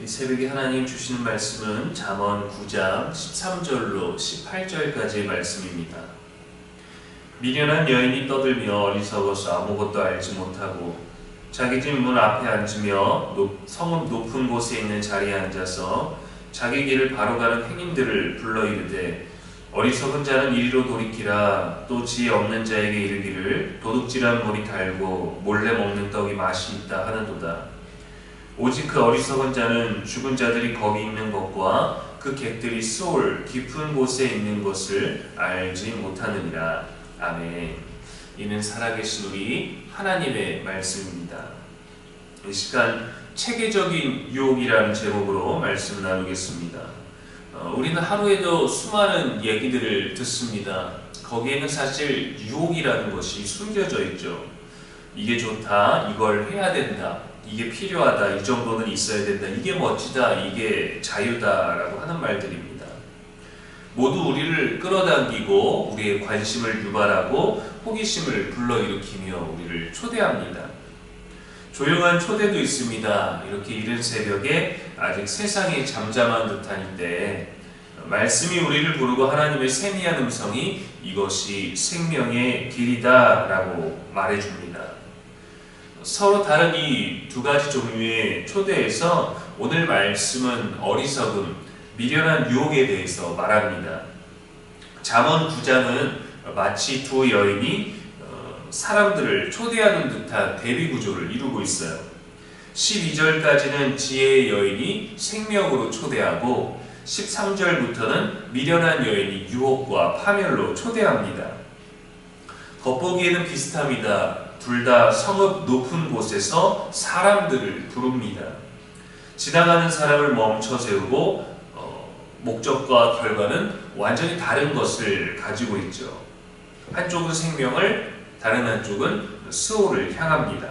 이 새벽에 하나님 주시는 말씀은 잠언 9장 13절로 18절까지의 말씀입니다. 미련한 여인이 떠들며 어리석어서 아무것도 알지 못하고 자기 집 문 앞에 앉으며 성읍 높은 곳에 있는 자리에 앉아서 자기 길을 바로 가는 행인들을 불러 이르되 어리석은 자는 이리로 돌이키라. 또 지혜 없는 자에게 이르기를 도둑질한 물이 달고 몰래 먹는 떡이 맛이 있다 하는도다. 오직 그 어리석은 자는 죽은 자들이 거기 있는 것과 그 객들이 수올 깊은 곳에 있는 것을 알지 못하느니라. 아멘. 이는 살아계신 우리 하나님의 말씀입니다. 이 시간 체계적인 유혹이라는 제목으로 말씀을 나누겠습니다. 우리는 하루에도 수많은 얘기들을 듣습니다. 거기에는 사실 유혹이라는 것이 숨겨져 있죠. 이게 좋다, 이걸 해야 된다, 이게 필요하다, 이 정도는 있어야 된다, 이게 멋지다, 이게 자유다라고 하는 말들입니다. 모두 우리를 끌어당기고 우리의 관심을 유발하고 호기심을 불러일으키며 우리를 초대합니다. 조용한 초대도 있습니다. 이렇게 이른 새벽에 아직 세상이 잠잠한 듯한 이때 말씀이 우리를 부르고 하나님의 세미한 음성이 이것이 생명의 길이다 라고 말해줍니다. 서로 다른 이 두 가지 종류의 초대에서 오늘 말씀은 어리석음, 미련한 유혹에 대해서 말합니다. 잠언 9장은 마치 두 여인이 사람들을 초대하는 듯한 대비 구조를 이루고 있어요. 12절까지는 지혜의 여인이 생명으로 초대하고 13절부터는 미련한 여인이 유혹과 파멸로 초대합니다. 겉보기에는 비슷합니다. 둘 다 성읍 높은 곳에서 사람들을 부릅니다. 지나가는 사람을 멈춰 세우고 목적과 결과는 완전히 다른 것을 가지고 있죠. 한쪽은 생명을, 다른 한쪽은 수호를 향합니다.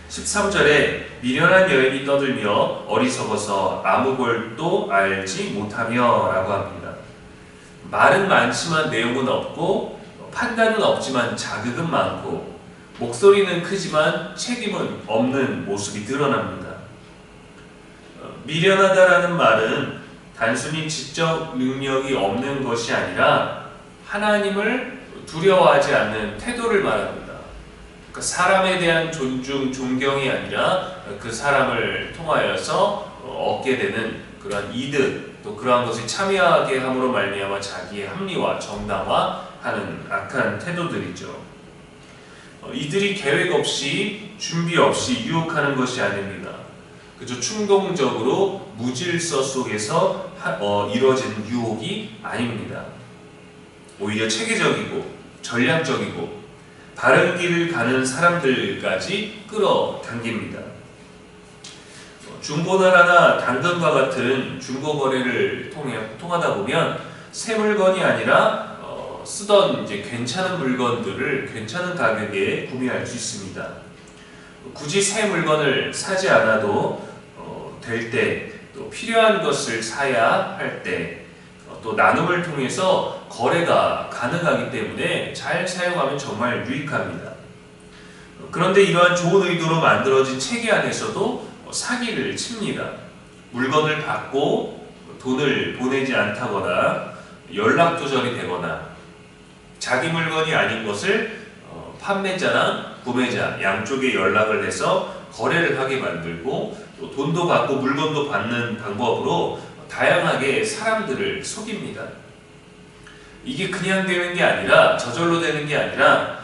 13절에 미련한 여인이 떠들며 어리석어서 아무것도 알지 못하며 라고 합니다. 말은 많지만 내용은 없고 판단은 없지만 자극은 많고 목소리는 크지만 책임은 없는 모습이 드러납니다. 미련하다라는 말은 단순히 지적 능력이 없는 것이 아니라 하나님을 두려워하지 않는 태도를 말합니다. 그러니까 사람에 대한 존중, 존경이 아니라 그 사람을 통하여서 얻게 되는 그런 이득, 또 그러한 것을 참여하게 함으로 말미암아 자기의 합리화, 정당화하는 악한 태도들이죠. 이들이 계획 없이, 준비 없이 유혹하는 것이 아닙니다. 그저 충동적으로 무질서 속에서 이루어지는 유혹이 아닙니다. 오히려 체계적이고 전략적이고 바른 길을 가는 사람들까지 끌어당깁니다. 중고나라나 당근과 같은 중고거래를 통하다 보면 새 물건이 아니라 쓰던 이제 괜찮은 물건들을 괜찮은 가격에 구매할 수 있습니다. 굳이 새 물건을 사지 않아도 될 때, 또 필요한 것을 사야 할 때, 또 나눔을 통해서 거래가 가능하기 때문에 잘 사용하면 정말 유익합니다. 그런데 이러한 좋은 의도로 만들어진 체계 안에서도 사기를 칩니다. 물건을 받고 돈을 보내지 않다거나 연락 두절이 되거나 자기 물건이 아닌 것을 판매자나 구매자 양쪽에 연락을 해서 거래를 하게 만들고 또 돈도 받고 물건도 받는 방법으로 다양하게 사람들을 속입니다. 이게 그냥 되는 게 아니라, 저절로 되는 게 아니라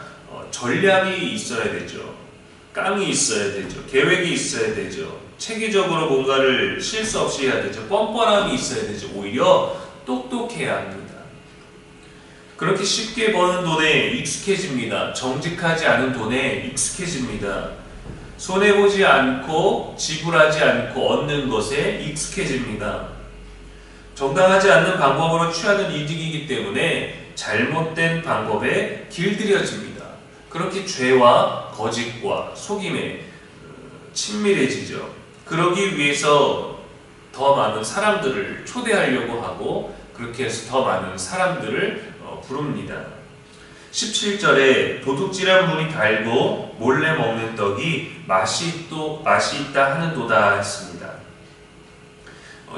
전략이 있어야 되죠. 깡이 있어야 되죠. 계획이 있어야 되죠. 체계적으로 뭔가를 실수 없이 해야 되죠. 뻔뻔함이 있어야 되죠. 오히려 똑똑해야 합니다. 그렇게 쉽게 버는 돈에 익숙해집니다. 정직하지 않은 돈에 익숙해집니다. 손해보지 않고 지불하지 않고 얻는 것에 익숙해집니다. 정당하지 않는 방법으로 취하는 이득이기 때문에 잘못된 방법에 길들여집니다. 그렇게 죄와 거짓과 속임에 친밀해지죠. 그러기 위해서 더 많은 사람들을 초대하려고 하고 그렇게 해서 더 많은 사람들을 부릅니다. 17절에 도둑질한 물이 달고 몰래 먹는 떡이 맛이 있다 하는도다 했습니다.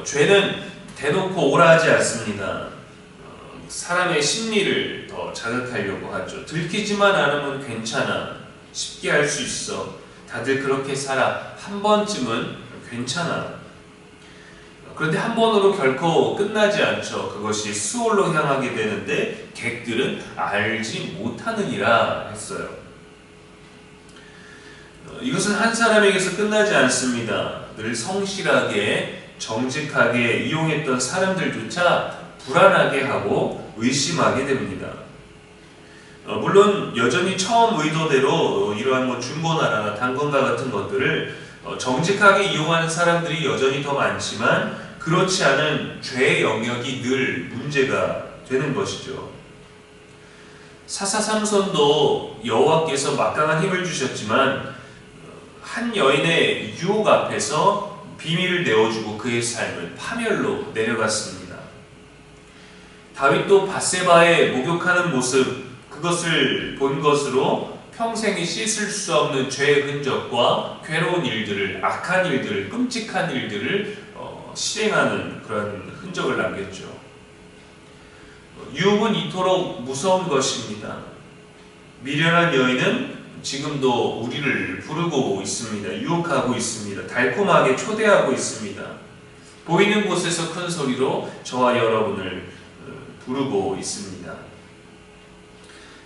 죄는 대놓고 오라 하지 않습니다. 사람의 심리를 더 자극하려고 하죠. 들키지만 않으면 괜찮아. 쉽게 할 수 있어. 다들 그렇게 살아. 한 번쯤은 괜찮아. 그런데 한 번으로 결코 끝나지 않죠. 그것이 수월로 향하게 되는데 객들은 알지 못하느니라 했어요. 이것은 한 사람에게서 끝나지 않습니다. 늘 성실하게 정직하게 이용했던 사람들조차 불안하게 하고 의심하게 됩니다. 물론 여전히 처음 의도대로 이러한 중고나라나 당근과 같은 것들을 정직하게 이용하는 사람들이 여전히 더 많지만 그렇지 않은 죄의 영역이 늘 문제가 되는 것이죠. 사사 삼손도 여호와께서 막강한 힘을 주셨지만 한 여인의 유혹 앞에서 비밀을 내어주고 그의 삶을 파멸로 내려갔습니다. 다윗도 밧세바의 목욕하는 모습, 그것을 본 것으로 평생이 씻을 수 없는 죄의 흔적과 괴로운 일들을, 악한 일들을, 끔찍한 일들을 실행하는 그런 흔적을 남겼죠. 유혹은 이토록 무서운 것입니다. 미련한 여인은 지금도 우리를 부르고 있습니다. 유혹하고 있습니다. 달콤하게 초대하고 있습니다. 보이는 곳에서 큰 소리로 저와 여러분을 부르고 있습니다.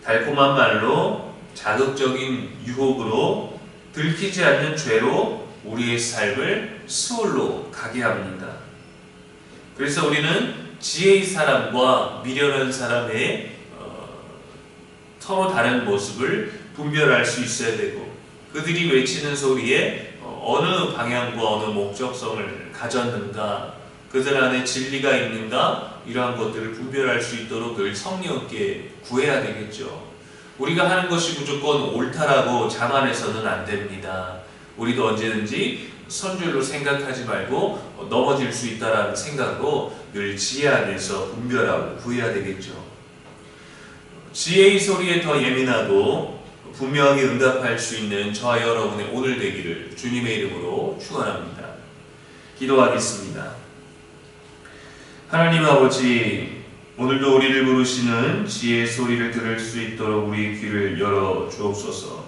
달콤한 말로, 자극적인 유혹으로, 들키지 않는 죄로 우리의 삶을 수월로 가게 합니다. 그래서 우리는 지혜의 사람과 미련한 사람의 서로 다른 모습을 분별할 수 있어야 되고, 그들이 외치는 소리에 어느 방향과 어느 목적성을 가졌는가, 그들 안에 진리가 있는가, 이러한 것들을 분별할 수 있도록 늘 성령께 구해야 되겠죠. 우리가 하는 것이 무조건 옳다라고 자만해서는 안 됩니다. 우리도 언제든지 선줄로 생각하지 말고 넘어질 수 있다라는 생각으로 늘 지혜 안에서 분별하고 구해야 되겠죠. 지혜의 소리에 더 예민하고 분명하게 응답할 수 있는 저와 여러분의 오늘 되기를 주님의 이름으로 축원합니다. 기도하겠습니다. 하나님 아버지, 오늘도 우리를 부르시는 지혜의 소리를 들을 수 있도록 우리의 귀를 열어 주옵소서.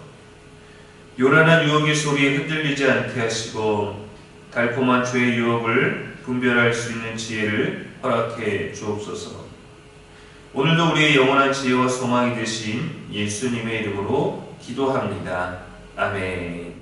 요란한 유혹의 소리에 흔들리지 않게 하시고 달콤한 죄의 유혹을 분별할 수 있는 지혜를 허락해 주옵소서. 오늘도 우리의 영원한 지혜와 소망이 되신 예수님의 이름으로 기도합니다. 아멘.